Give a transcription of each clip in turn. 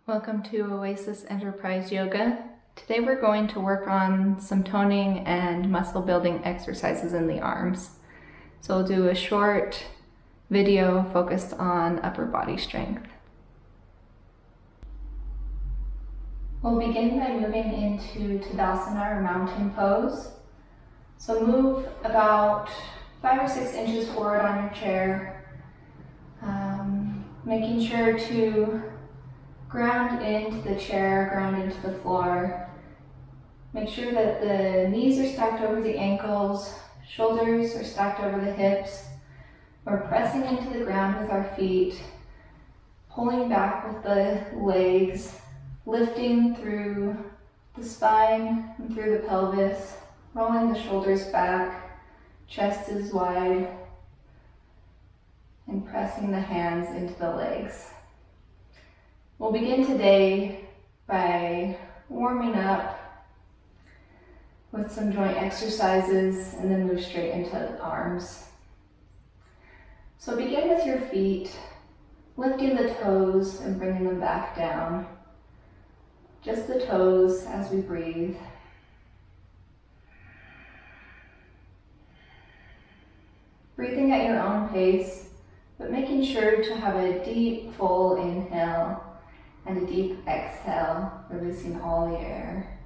Welcome to Oasis Enterprise Yoga. Today we're going to work on some toning and muscle building exercises in the arms. So we'll do a short video focused on upper body strength. We'll begin by moving into Tadasana or mountain pose. So move about 5 or 6 inches forward on your chair, making sure to ground into the chair, ground into the floor. Make sure that the knees are stacked over the ankles, shoulders are stacked over the hips. We're pressing into the ground with our feet, pulling back with the legs, lifting through the spine and through the pelvis, rolling the shoulders back, chest is wide, and pressing the hands into the legs. We'll begin today by warming up with some joint exercises and then move straight into the arms. So begin with your feet, lifting the toes and bringing them back down. Just the toes as we breathe. Breathing at your own pace, but making sure to have a deep, full inhale and a deep exhale, releasing all the air.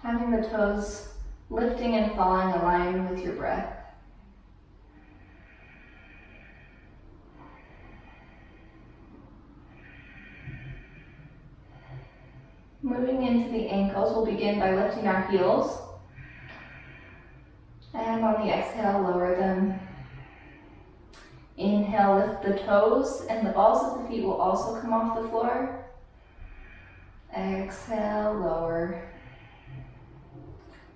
Having the toes lifting and falling aligned with your breath. Moving into the ankles, we'll begin by lifting our heels. And on the exhale, lower them. Inhale, lift the toes, and the balls of the feet will also come off the floor. Exhale, lower.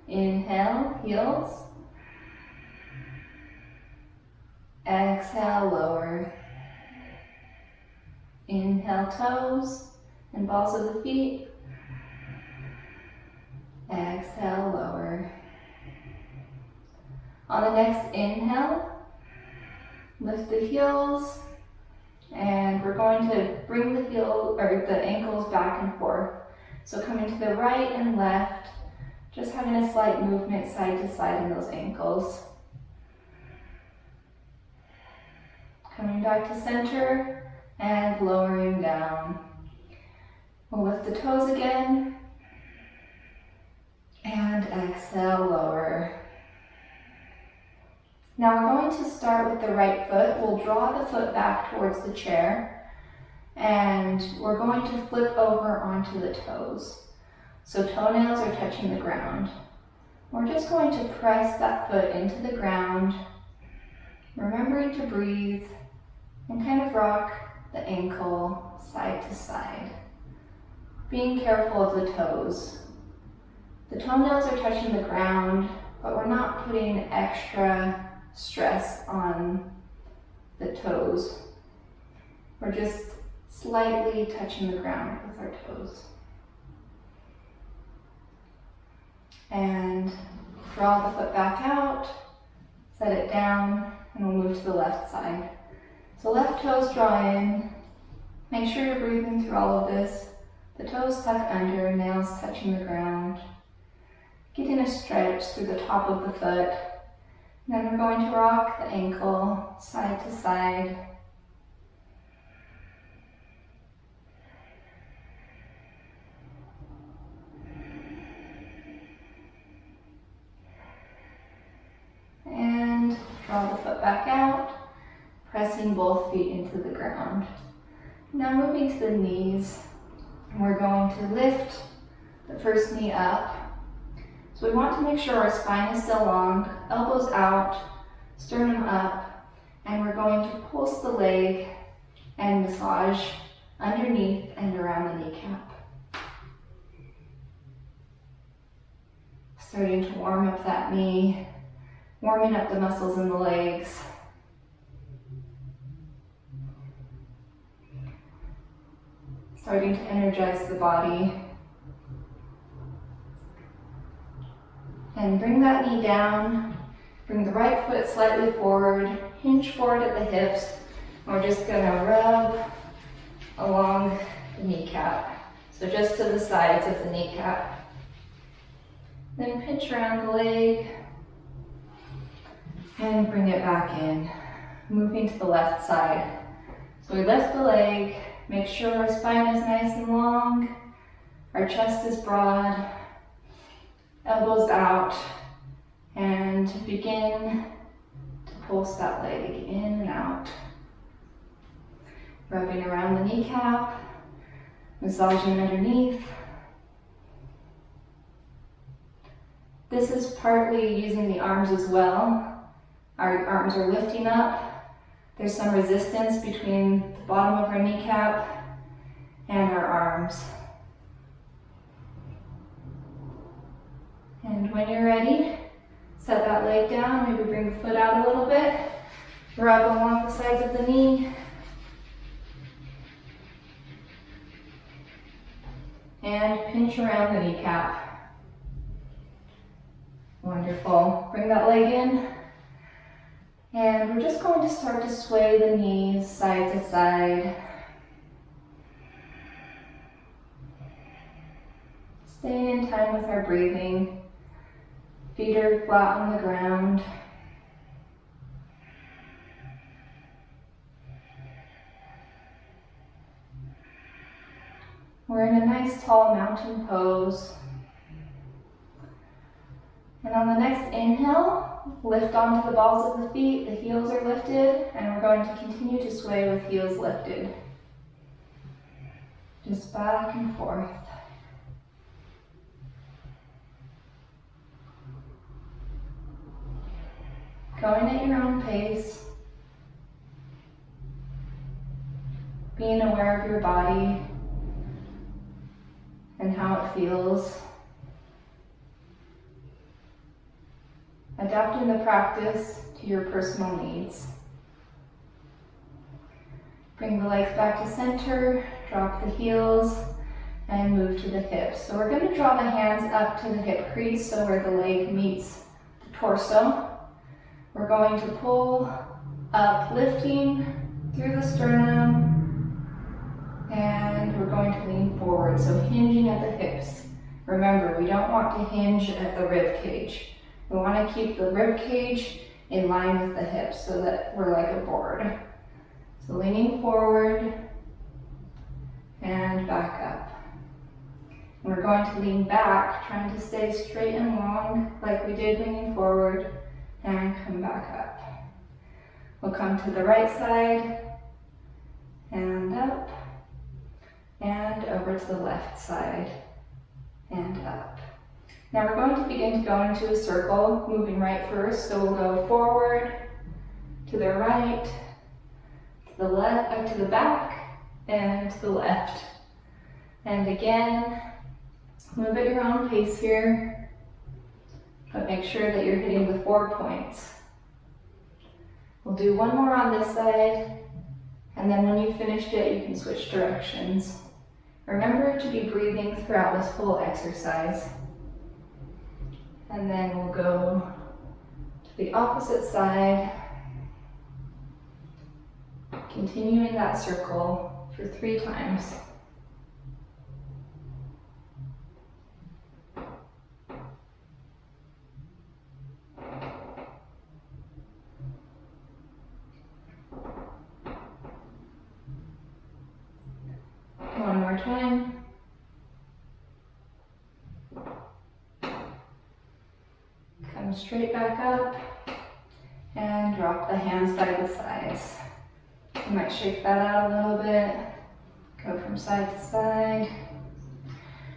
Inhale, heels. Exhale, lower. Inhale, toes and balls of the feet. Exhale, lower. On the next inhale, lift the heels, and we're going to bring the ankles back and forth. So coming to the right and left, just having a slight movement side to side in those ankles. Coming back to center and lowering down. We'll lift the toes again, and exhale, lower. Now we're going to start with the right foot. We'll draw the foot back towards the chair, and we're going to flip over onto the toes. So toenails are touching the ground. We're just going to press that foot into the ground, remembering to breathe and kind of rock the ankle side to side. Being careful of the toes. The toenails are touching the ground, but we're not putting extra stress on the toes. We're just slightly touching the ground with our toes. And draw the foot back out, set it down, and we'll move to the left side. So left toes draw in. Make sure you're breathing through all of this. The toes tuck under, nails touching the ground. Getting a stretch through the top of the foot. Then we're going to rock the ankle side to side. And draw the foot back out, pressing both feet into the ground. Now moving to the knees, we're going to lift the first knee up. So we want to make sure our spine is still long, elbows out, sternum up, and we're going to pulse the leg and massage underneath and around the kneecap. Starting to warm up that knee, warming up the muscles in the legs. Starting to energize the body. And bring that knee down. Bring the right foot slightly forward. Hinge forward at the hips. And we're just gonna rub along the kneecap. So just to the sides of the kneecap. Then pinch around the leg. And bring it back in. Moving to the left side. So we lift the leg. Make sure our spine is nice and long. Our chest is broad. Elbows out. And begin to pulse that leg in and out. Rubbing around the kneecap, massaging underneath. This is partly using the arms as well. Our arms are lifting up. There's some resistance between the bottom of our kneecap and our arms. And when you're ready, set that leg down, maybe bring the foot out a little bit. Rub along the sides of the knee. And pinch around the kneecap. Wonderful. Bring that leg in. And we're just going to start to sway the knees side to side. Staying in time with our breathing. Feet are flat on the ground. We're in a nice tall mountain pose. And on the next inhale, lift onto the balls of the feet, the heels are lifted, and we're going to continue to sway with heels lifted. Just back and forth. Going at your own pace. Being aware of your body and how it feels. Adapting the practice to your personal needs. Bring the legs back to center, drop the heels, and move to the hips. So we're going to draw the hands up to the hip crease, so where the leg meets the torso. We're going to pull up, lifting through the sternum, and we're going to lean forward, so hinging at the hips. Remember, we don't want to hinge at the rib cage. We want to keep the rib cage in line with the hips so that we're like a board. So leaning forward and back up. And we're going to lean back, trying to stay straight and long like we did leaning forward, and come back up. We'll come to the right side and up, and over to the left side and up. Now we're going to begin to go into a circle, moving right first. So we'll go forward, to the right, to the left, to the back, and to the left. And again, move at your own pace here, but make sure that you're hitting the 4 points. We'll do one more on this side, and then when you've finished it, you can switch directions. Remember to be breathing throughout this whole exercise. And then we'll go to the opposite side, continuing that circle for 3 times. One more time. Come straight back up and drop the hands by the sides. You might shake that out a little bit. Go from side to side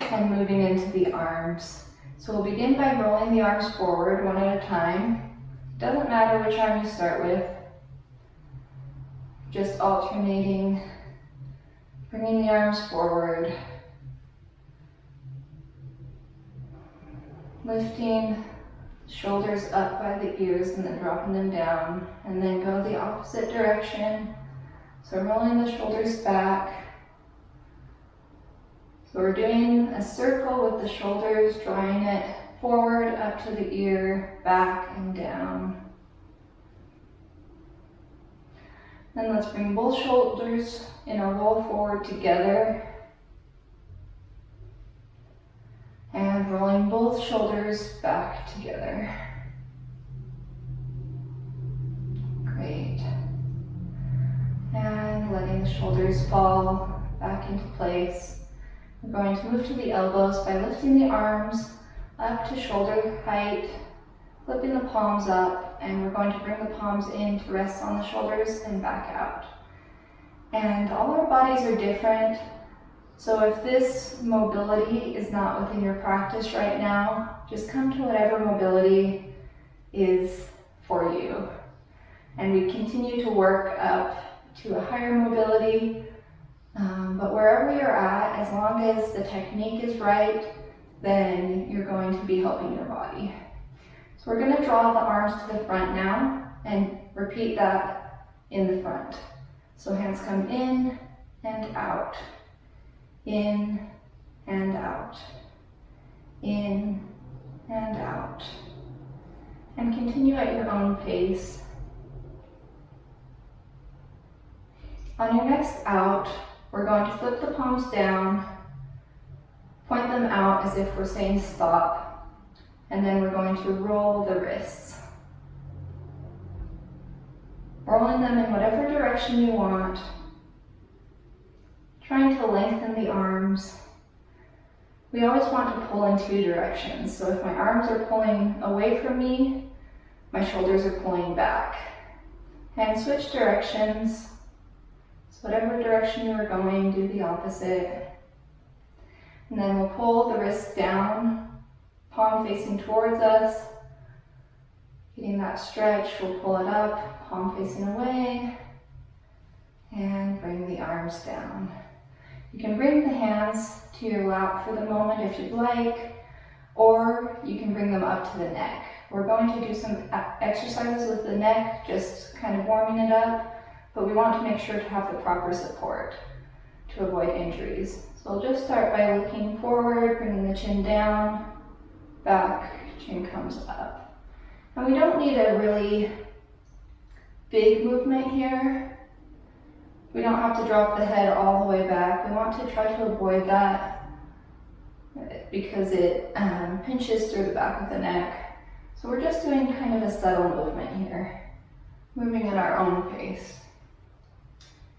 and moving into the arms. So we'll begin by rolling the arms forward one at a time. Doesn't matter which arm you start with. Just alternating, bringing the arms forward, lifting shoulders up by the ears and then dropping them down, and then go the opposite direction. So rolling the shoulders back. So we're doing a circle with the shoulders, drawing it forward, up to the ear, back and down. Then let's bring both shoulders in a roll forward together. And rolling both shoulders back together. Great. And letting the shoulders fall back into place. We're going to move to the elbows by lifting the arms up to shoulder height, flipping the palms up, and we're going to bring the palms in to rest on the shoulders and back out. And all our bodies are different, so if this mobility is not within your practice right now, just come to whatever mobility is for you. And we continue to work up to a higher mobility, but wherever you're at, as long as the technique is right, then you're going to be helping your body. So we're going to draw the arms to the front now and repeat that in the front. So hands come in and out, in and out, in and out. And continue at your own pace. On your next out, we're going to flip the palms down, point them out as if we're saying stop, and then we're going to roll the wrists. Rolling them in whatever direction you want, trying to lengthen the arms. We always want to pull in two directions, so if my arms are pulling away from me, my shoulders are pulling back. And switch directions. So whatever direction you are going, do the opposite. And then we'll pull the wrists down, palm facing towards us. Getting that stretch, we'll pull it up, palm facing away, and bring the arms down. You can bring the hands to your lap for the moment if you'd like, or you can bring them up to the neck. We're going to do some exercises with the neck, just kind of warming it up, but we want to make sure to have the proper support to avoid injuries. So we'll just start by looking forward, bringing the chin down, back, chin comes up. And we don't need a really big movement here. We don't have to drop the head all the way back. We want to try to avoid that because it pinches through the back of the neck. So we're just doing kind of a subtle movement here, moving at our own pace.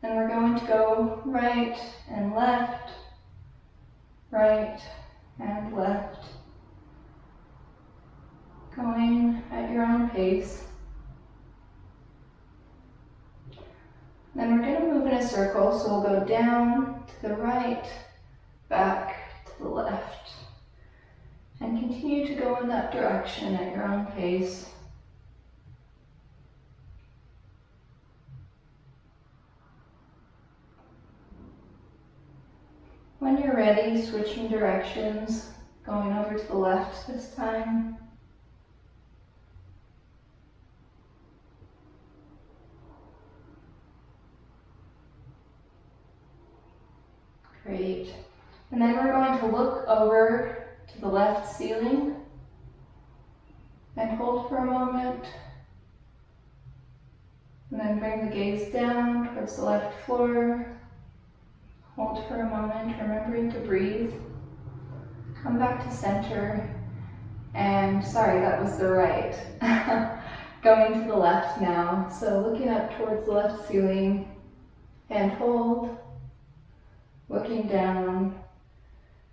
Then we're going to go right and left, right and left. Going at your own pace. Then we're going to move in a circle, so we'll go down to the right, back to the left. And continue to go in that direction at your own pace. When you're ready, switching directions, going over to the left this time. Great. And then we're going to look over to the left ceiling and hold for a moment. And then bring the gaze down towards the left floor. Hold for a moment, remembering to breathe. Come back to center. And sorry, that was the right. Going to the left now. So looking up towards the left ceiling and hold. Looking down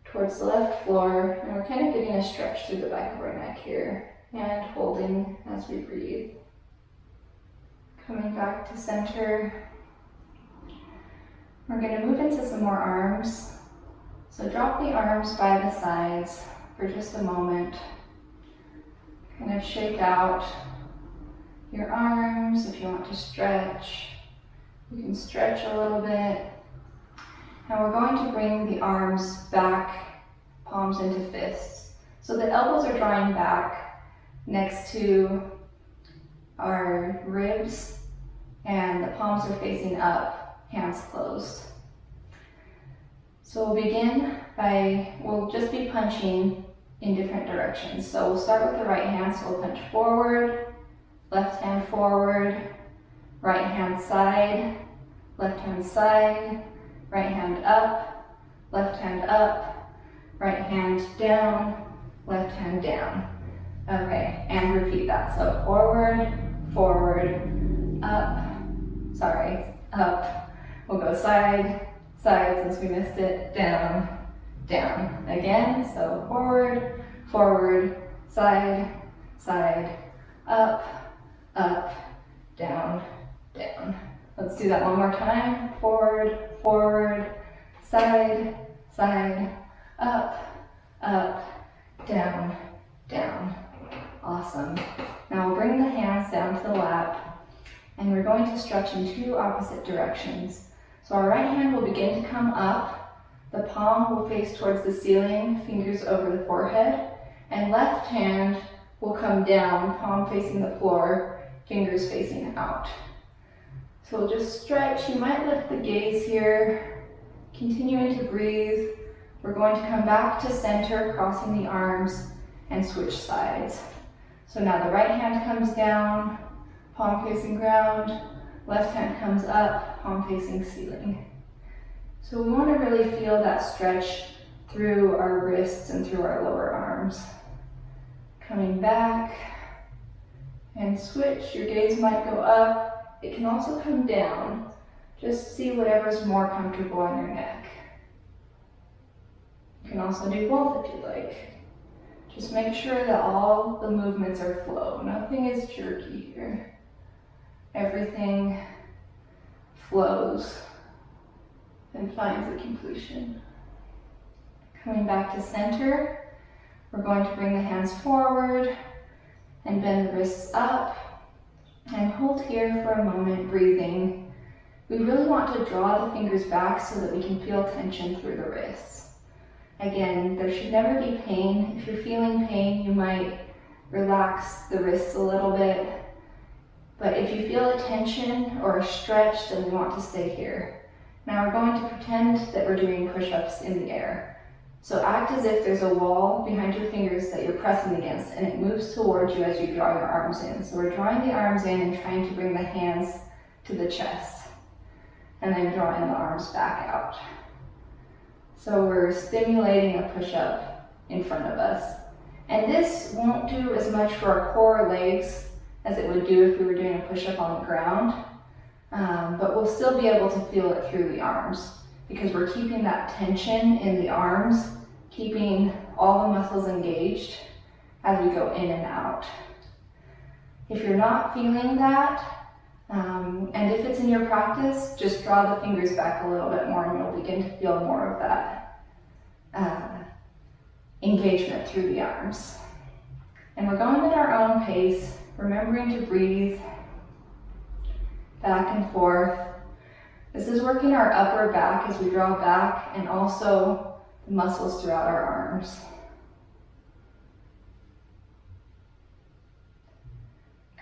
towards the left floor, and we're kind of getting a stretch through the back of our neck here, and holding as we breathe. Coming back to center. We're going to move into some more arms. So drop the arms by the sides for just a moment. Kind of shake out your arms if you want to stretch. You can stretch a little bit. And we're going to bring the arms back, palms into fists. So the elbows are drawing back next to our ribs, and the palms are facing up, hands closed. So we'll begin by, we'll just be punching in different directions. So we'll start with the right hand, so we'll punch forward, left hand forward, right hand side, right hand up, left hand up, right hand down, left hand down. Okay, and repeat that. So forward, forward, up, up. We'll go side, side since we missed it, down, down. Again, so forward, forward, side, side, up, up, down, down. Let's do that one more time. Forward, forward, side, side, up, up, down, down. Awesome. Now we'll bring the hands down to the lap and we're going to stretch in two opposite directions. So our right hand will begin to come up, the palm will face towards the ceiling, fingers over the forehead, and left hand will come down, palm facing the floor, fingers facing out. So we'll just stretch. You might lift the gaze here, continuing to breathe. We're going to come back to center, crossing the arms, and switch sides. So now the right hand comes down, palm facing ground, left hand comes up, palm facing ceiling. So we want to really feel that stretch through our wrists and through our lower arms. Coming back and switch. Your gaze might go up. It can also come down. Just see whatever's more comfortable on your neck. You can also do both if you like. Just make sure that all the movements are flow. Nothing is jerky here. Everything flows and finds a completion. Coming back to center, we're going to bring the hands forward and bend the wrists up and hold here for a moment, breathing. We really want to draw the fingers back so that we can feel tension through the wrists. Again, there should never be pain. If you're feeling pain, you might relax the wrists a little bit. But if you feel a tension or a stretch, then we want to stay here. Now we're going to pretend that we're doing push-ups in the air. So act as if there's a wall behind your fingers that you're pressing against and it moves towards you as you draw your arms in. So we're drawing the arms in and trying to bring the hands to the chest and then drawing the arms back out. So we're stimulating a push-up in front of us. And this won't do as much for our core legs as it would do if we were doing a push-up on the ground, but we'll still be able to feel it through the arms because we're keeping that tension in the arms, keeping all the muscles engaged as we go in and out. If you're not feeling that, and if it's in your practice, just draw the fingers back a little bit more and you'll begin to feel more of that engagement through the arms. And we're going at our own pace, remembering to breathe back and forth. This is working our upper back as we draw back and also the muscles throughout our arms.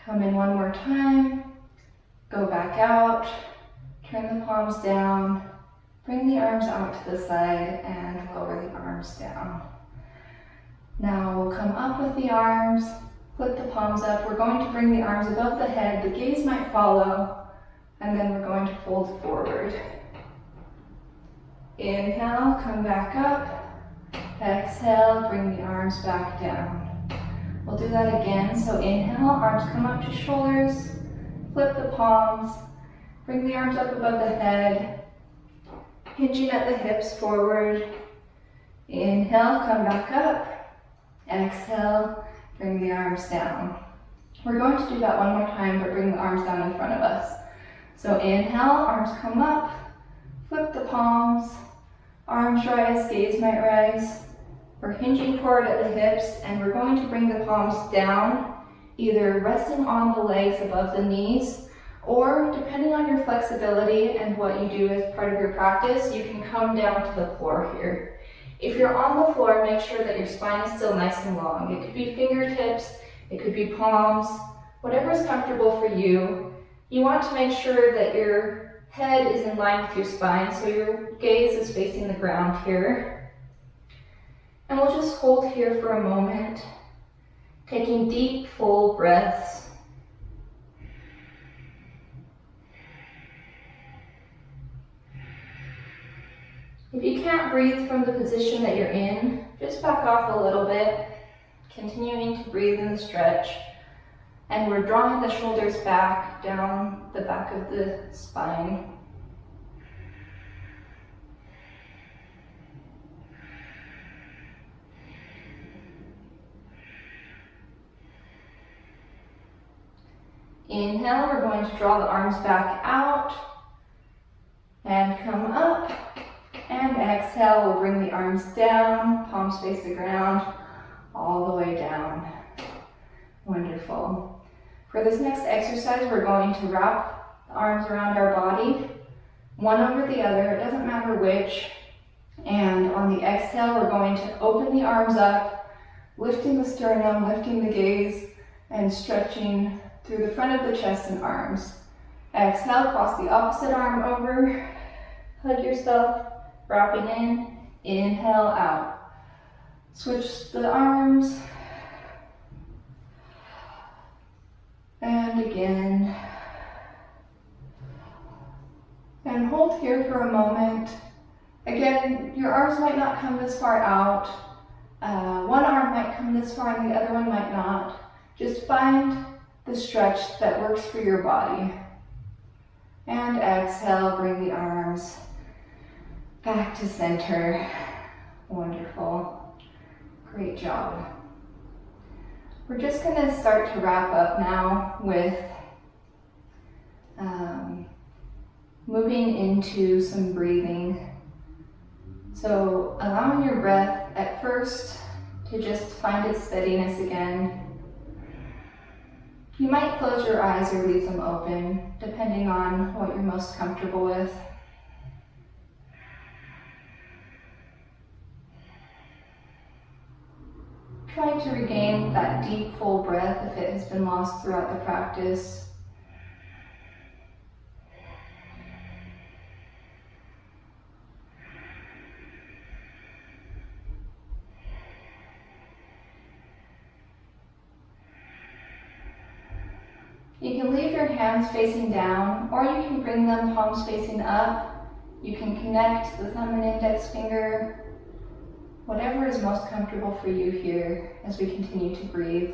Come in one more time. Go back out, turn the palms down, bring the arms out to the side and lower the arms down. Now we'll come up with the arms, flip the palms up. We're going to bring the arms above the head. The gaze might follow, and then we're going to fold forward. Inhale, come back up. Exhale, bring the arms back down. We'll do that again. So inhale, arms come up to shoulders. Flip the palms, bring the arms up above the head, hinging at the hips forward. Inhale, come back up. Exhale, bring the arms down. We're going to do that one more time, but bring the arms down in front of us. So inhale, arms come up, flip the palms, arms rise, gaze might rise. We're hinging forward at the hips, and we're going to bring the palms down, either resting on the legs above the knees, or depending on your flexibility and what you do as part of your practice, you can come down to the floor here. If you're on the floor, make sure that your spine is still nice and long. It could be fingertips, it could be palms, whatever is comfortable for you. You want to make sure that your head is in line with your spine, so your gaze is facing the ground here. And we'll just hold here for a moment, taking deep, full breaths. If you can't breathe from the position that you're in, just back off a little bit, continuing to breathe in the stretch. And we're drawing the shoulders back down the back of the spine. Inhale, we're going to draw the arms back out and come up. And exhale, we'll bring the arms down, palms face the ground, all the way down. Wonderful. For this next exercise, we're going to wrap the arms around our body, one over the other, it doesn't matter which. And on the exhale, we're going to open the arms up, lifting the sternum, lifting the gaze, and stretching through the front of the chest and arms. Exhale, cross the opposite arm over, hug yourself, wrapping in, inhale out. Switch the arms, and again. And hold here for a moment. Again, your arms might not come this far out. One arm might come this far and the other one might not. Just find the stretch that works for your body. And exhale, bring the arms back to center. Wonderful. Great job. We're just going to start to wrap up now with moving into some breathing. So allowing your breath at first to just find its steadiness again. You might close your eyes or leave them open, depending on what you're most comfortable with. Trying to regain that deep, full breath if it has been lost throughout the practice. You can leave your hands facing down, or you can bring them palms facing up. You can connect the thumb and index finger, whatever is most comfortable for you here as we continue to breathe.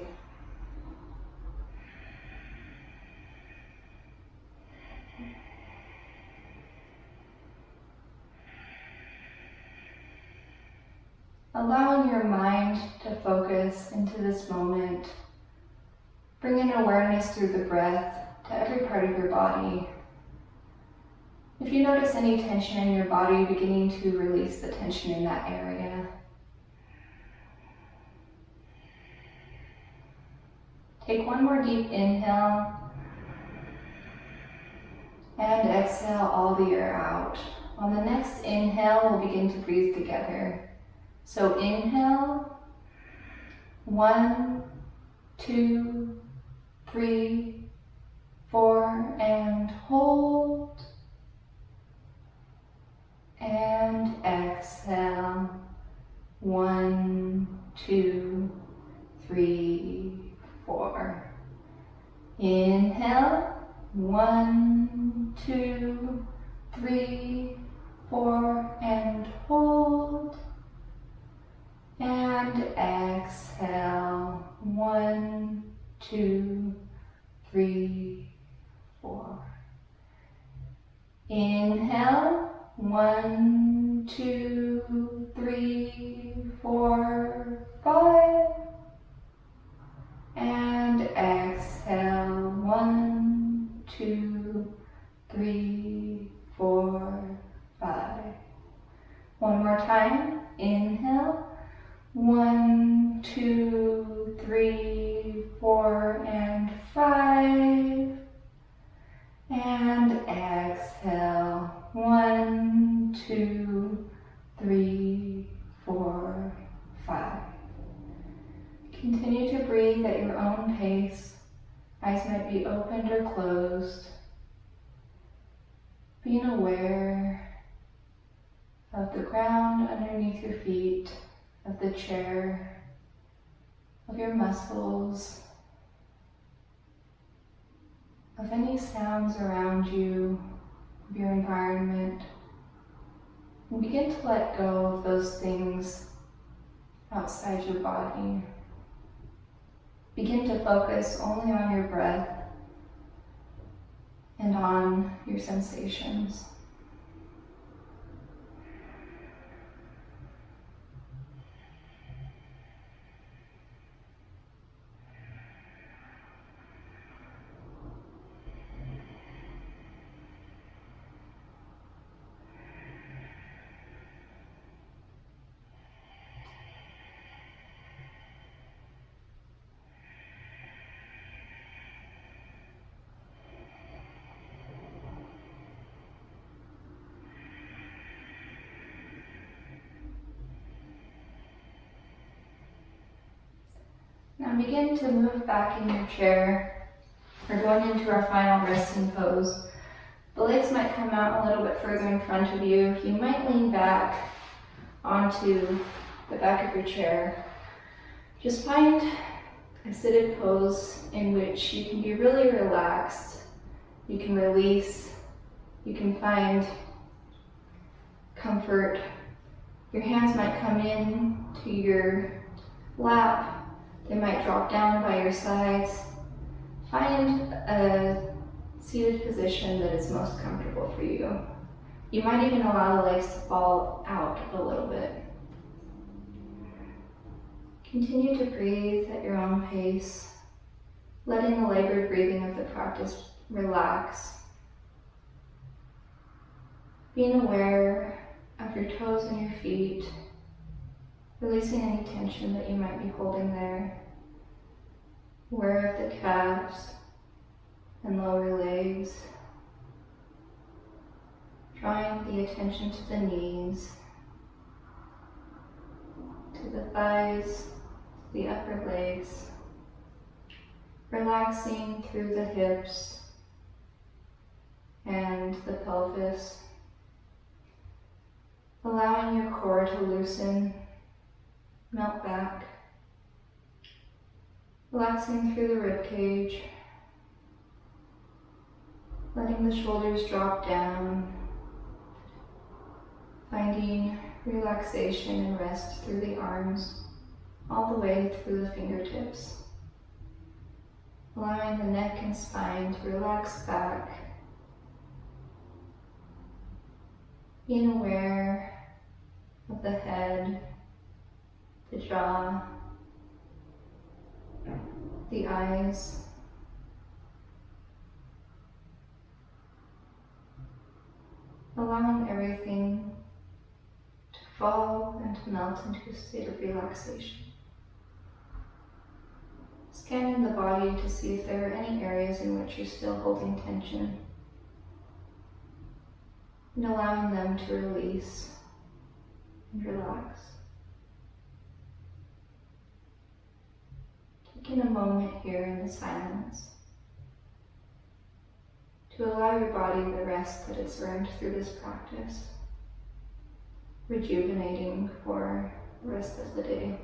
Allowing your mind to focus into this moment. Bring in awareness through the breath to every part of your body. If you notice any tension in your body, beginning to release the tension in that area. Take one more deep inhale and exhale all the air out. On the next inhale, we'll begin to breathe together. So inhale, 1, 2, 3, 4, and hold. And exhale, 1, 2, 3, 4. Inhale, 1, 2, 3, 4, and hold. And exhale, 1, 2, 3, 4. Inhale, 1, 2, 3, 4, 5. And exhale, 1, 2, 3, 4, 5. One more time. Inhale, 1, 2, 3, 4, and 5. And exhale, 1, 2, 3, 4, 5. Continue to breathe at your own pace. Eyes might be opened or closed. Being aware of the ground underneath your feet, of the chair, of your muscles, of any sounds around you, of your environment, and begin to let go of those things outside your body. Begin to focus only on your breath and on your sensations. Now begin to move back in your chair. We're going into our final resting pose. The legs might come out a little bit further in front of you. You might lean back onto the back of your chair. Just find a seated pose in which you can be really relaxed. You can release. You can find comfort. Your hands might come in to your lap. They might drop down by your sides. Find a seated position that is most comfortable for you. You might even allow the legs to fall out a little bit. Continue to breathe at your own pace, letting the labored breathing of the practice relax. Being aware of your toes and your feet, releasing any tension that you might be holding there. Aware of the calves and lower legs. Drawing the attention to the knees, to the thighs, to the upper legs. Relaxing through the hips and the pelvis. Allowing your core to loosen, melt back. Relaxing through the rib cage. Letting the shoulders drop down. Finding relaxation and rest through the arms, all the way through the fingertips. Allowing the neck and spine to relax back. Being aware of the head, the jaw, the eyes. Allowing everything to fall and to melt into a state of relaxation. Scanning the body to see if there are any areas in which you're still holding tension, and allowing them to release and relax. Taking a moment here in the silence to allow your body the rest that it's earned through this practice, rejuvenating for the rest of the day.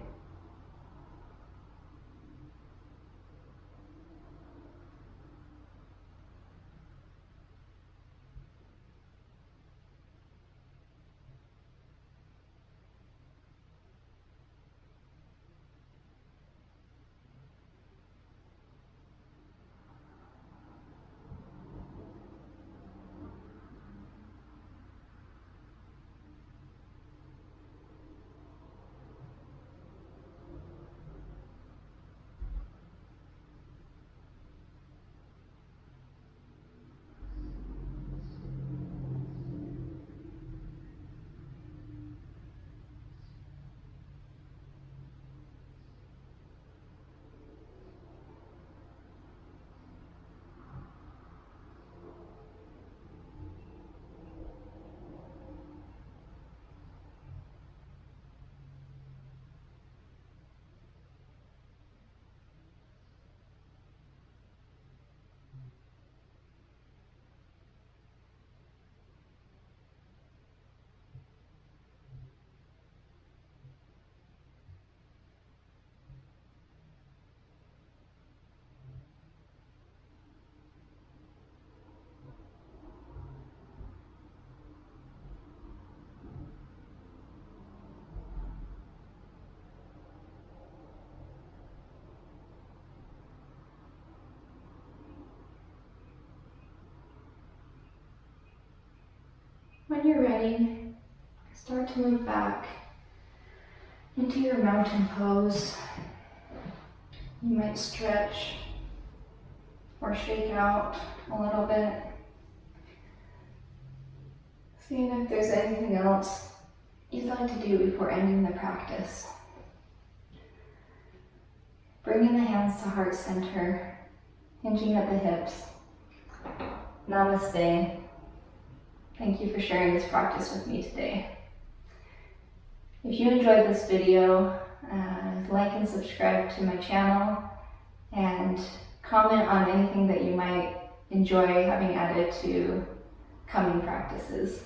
When you're ready, start to move back into your mountain pose. You might stretch or shake out a little bit. Seeing if there's anything else you'd like to do before ending the practice. Bringing the hands to heart center, hinging at the hips. Namaste. Thank you for sharing this practice with me today. If you enjoyed this video, like and subscribe to my channel and comment on anything that you might enjoy having added to coming practices.